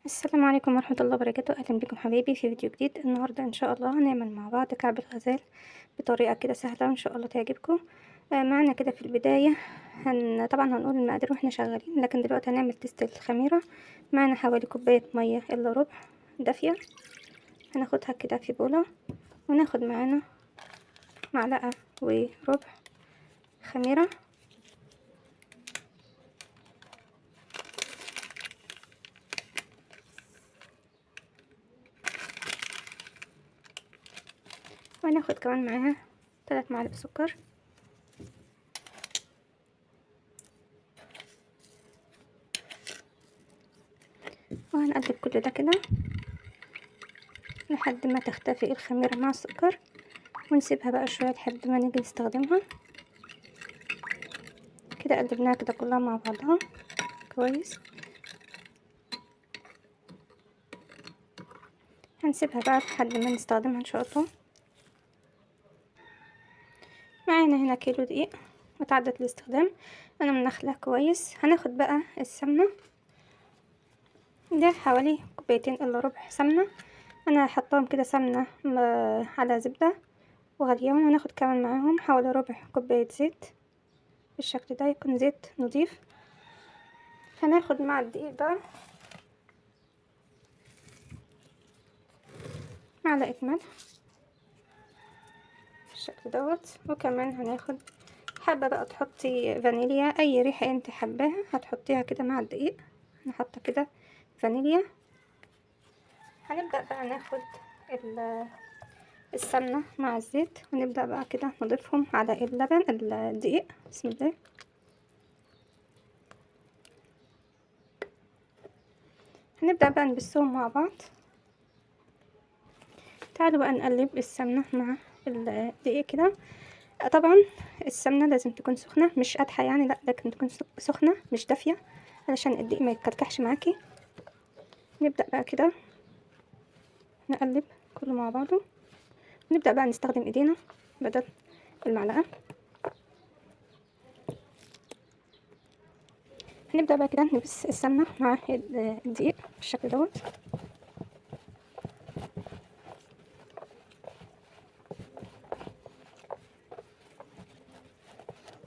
السلام عليكم ورحمة الله وبركاته. أهلا بكم حبايبي في فيديو جديد. النهاردة إن شاء الله هنعمل مع بعض كعب الغزال بطريقة كده سهلة إن شاء الله تعجبكم. معنا كده في البداية طبعا هنقول المقادير واحنا شغالين، لكن دلوقتي هنعمل تيست الخميرة. معنا حوالي كوباية مية إلا ربع دافية، هناخدها كده في بولة، وناخد معانا معلقة وربع خميرة، وهناخد كمان معاها 3 معالق سكر، وهنقلب كل ده كده لحد ما تختفي الخميرة مع السكر، ونسيبها بقى شوية لحد ما نيجي نستخدمها. كده قلبناها كده كلها مع بعضها كويس. هنسيبها بقى لحد ما نستخدمها ان شاء الله. معانا هنا كيلو دقيق متعدد الاستخدام، انا منخلها كويس. هناخد بقى السمنة، ده حوالي كوبايتين الا ربع سمنة، انا حطاهم كده سمنة على زبدة وغليهم. هناخد كمان معاهم حوالي ربع كوباية زيت بالشكل ده، يكون زيت نضيف. هناخد مع الدقيق بقى معلقة ملح بالشكل دوت، وكمان هناخد حابة بقى تحطي فانيليا، اي ريحة انت حباها هتحطيها كده مع الدقيق. انا حاطه كده فانيليا. هنبدأ بقى ناخد السمنة مع الزيت، ونبدأ بقى كده نضيفهم على اللبن الدقيق. بسم الله. هنبدأ بقى نبسهم مع بعض. تعالوا بقى نقلب السمنة مع الدقيق كده. طبعا السمنة لازم تكون سخنة، مش قادحة يعني، لا، لكن تكون سخنة مش دافية علشان الدقيق ما يتكلكحش معاكي. نبدأ بقى كده نقلب كله مع بعضه، نبدأ بقى نستخدم ايدينا بدل المعلقة. هنبدأ بقى كده نبس السمنة مع الدقيق بالشكل دوت.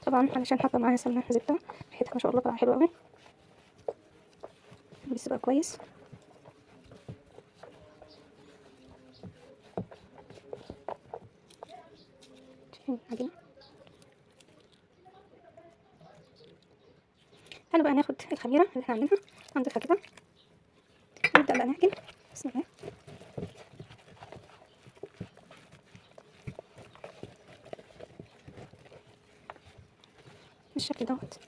طبعا علشان حاطة معاها سمنة زبدة ريحتها ما شاء الله بقى حلوة اوي. نبس بقى كويس. شايفين العجينة؟ تعالوا بقى ناخد الخميرة اللي احنا عاملينها هنضيفها كده، نبدأ بقى نعجن. بسم الله. بالشكل دوت.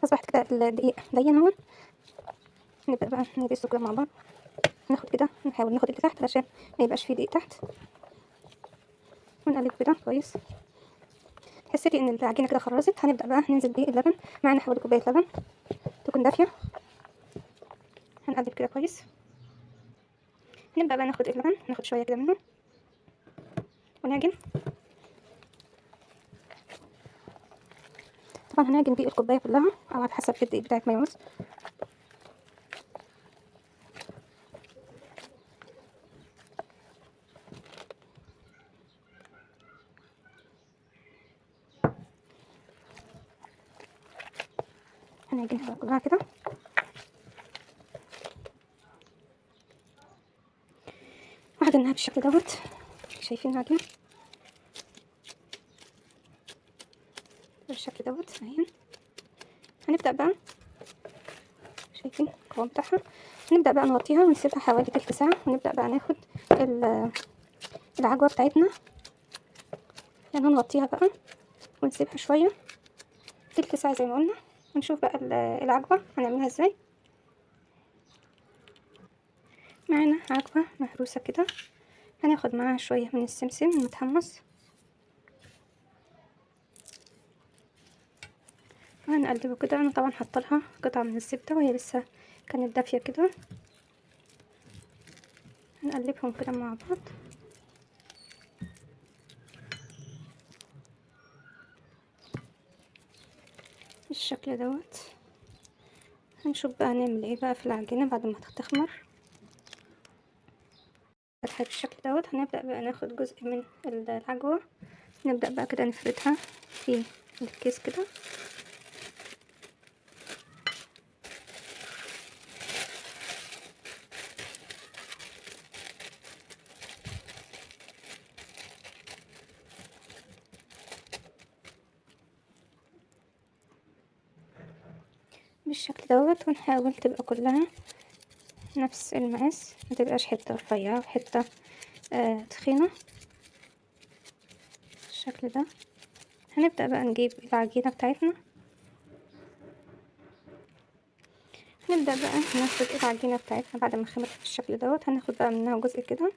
اصبحت كده الدقيق لين اهو. نبدأ بقى ندرسه كده مع بعض، ناخد كده نحاول ناخد اللي تحت علشان ما يبقاش فيه دقيق تحت، ونقلب كده كويس. حسيتي ان العجينه كده خرزت، هنبدأ بقى ننزل باللبن. معانا حوالي كوباية لبن تكون دافية. هنقلب كده كويس. نبدأ بقى ناخد اللبن، ناخد شوية كده منه ونعجن. طبعا هنعجن بيه الكوباية كلها او على حسب الدقيق بتاعك ما يعوز. هنعجنها بقى كلها كده. وعجنها بالشكل دوت. شايفين العجينة بالشكل دوت اهي. هنبدأ بقى، شايفين القوام بتاعها، هنبدأ بقى نغطيها ونسيبها حوالي تلت ساعة، ونبدأ بقى ناخد العجوة بتاعتنا، يعني نغطيها بقى ونسيبها شوية تلت ساعة زي ما قلنا، ونشوف بقى العجوة هنعملها ازاي. معانا عجوة مهروسة كده، هناخد معاها شوية من السمسم المتحمص، وهنقلبه كده. انا طبعا حطلها قطعة من الزبدة وهي لسه كانت دافية كده. هنقلبهم كده مع بعض بالشكل دوت. هنشوف بقى هنعمل ايه بقى في العجينة بعد ما تخمر. فتحت بالشكل دوت. هنبدأ بقى ناخد جزء من العجوة، نبدأ بقى كده نفردها في الكيس كده. بالشكل دوت، ونحاول تبقى كلها نفس المقاس، متبقاش حتة رفيعة وحتة تخينة بالشكل ده. هنبدأ بقى نجيب العجينة بتاعتنا. هنبدأ بقى ناخد العجينة بتاعتنا بعد ما خمرت بالشكل دوت. هناخد بقى منها جزء كده،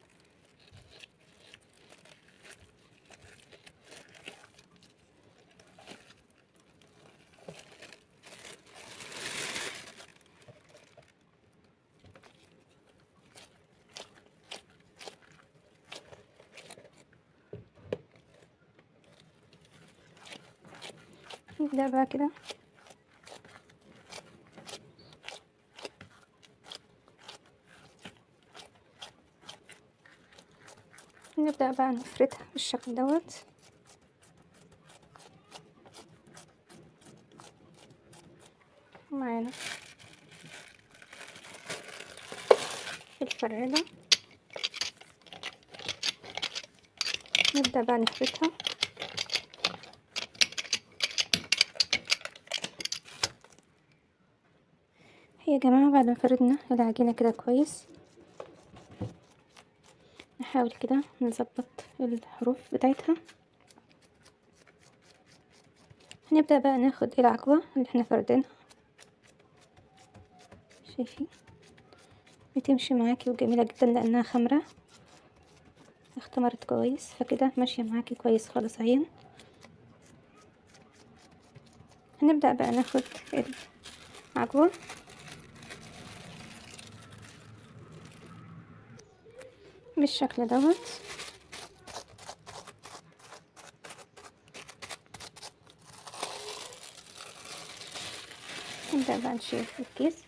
نبدأ بقى كده نبدأ بقى نفردها بالشكل دوت. معانا الفرادة، نبدأ بقى نفردها. يا جماعة بعد ما فردنا العجينة كده كويس، نحاول كده نظبط الحروف بتاعتها. هنبدأ بقى ناخد العجوة اللي احنا فردينها، شايفين بتمشي معاكي وجميلة جدا لانها خمرة اختمرت كويس، فكده ماشية معاكي كويس خالص اهي. هنبدأ بقى ناخد العجوة بالشكل دوت. نبدأ بقى نشيل الكيس.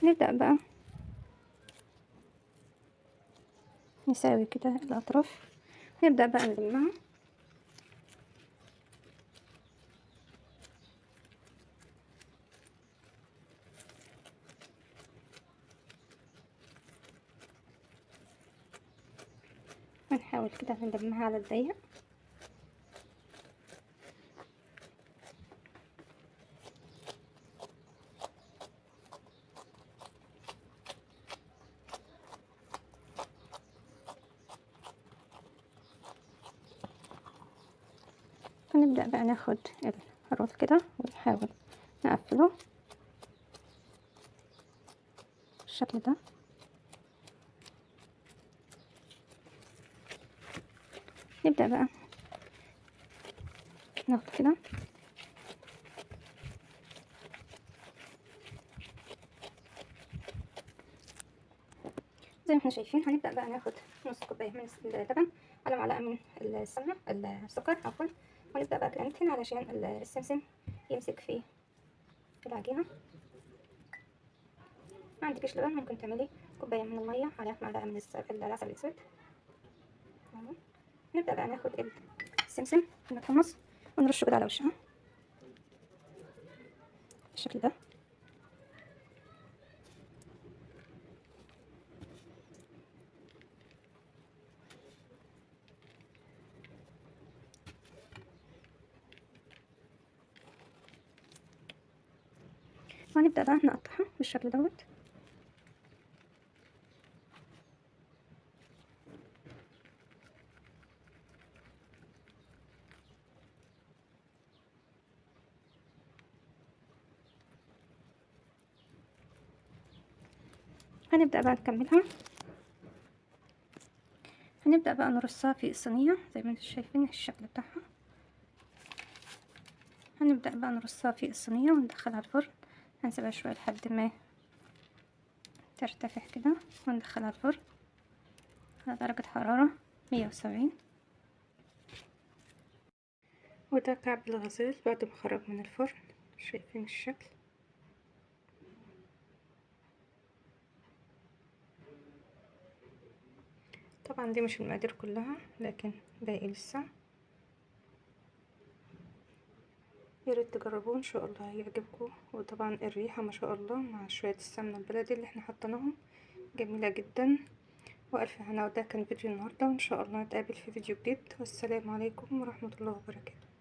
نبدأ بقى نساوي كده الأطراف. نبدأ بقى نلمها. ونحاول كده نلمها على الضيق. ونبدأ بقى ناخد الرول كده ونحاول نقفله بالشكل ده. نبدأ بقى ناخد كده زي ما احنا شايفين. هنبدأ بقى ناخد نص كوباية من اللبن على معلقة من السمنة السكر عفوا. ونبدأ بقى كده ندهن علشان السمسم يمسك في العجينة. ما عندكش لبن ممكن تعملي كوباية من المية على معلقة من العسل الأسود. نبدأ بقى ناخد السمسم المتحمص ونرشه كده على وشها بالشكل ده. وهنبدأ بقى نقطعها بالشكل دوت. هنبدأ بقى نكملها. هنبدأ بقى نرصها في الصينية زي ما انتم شايفين الشكل بتاعها. هنبدأ بقى نرصها في الصينية وندخلها الفرن. هنسيبها شوية لحد ما ترتفع كده وندخلها الفرن على درجة حرارة 170. وده كعب الغزال بعد ما خرج من الفرن شايفين الشكل. طبعا دي مش المقادير كلها، لكن باقي لسه. يا ريت تجربوه ان شاء الله هيعجبكم. وطبعا الريحه ما شاء الله مع شويه السمنه البلدي اللي احنا حطيناهم جميله جدا. والف هنا. وده كان فيديو النهارده، وان شاء الله نتقابل في فيديو جديد. والسلام عليكم ورحمه الله وبركاته.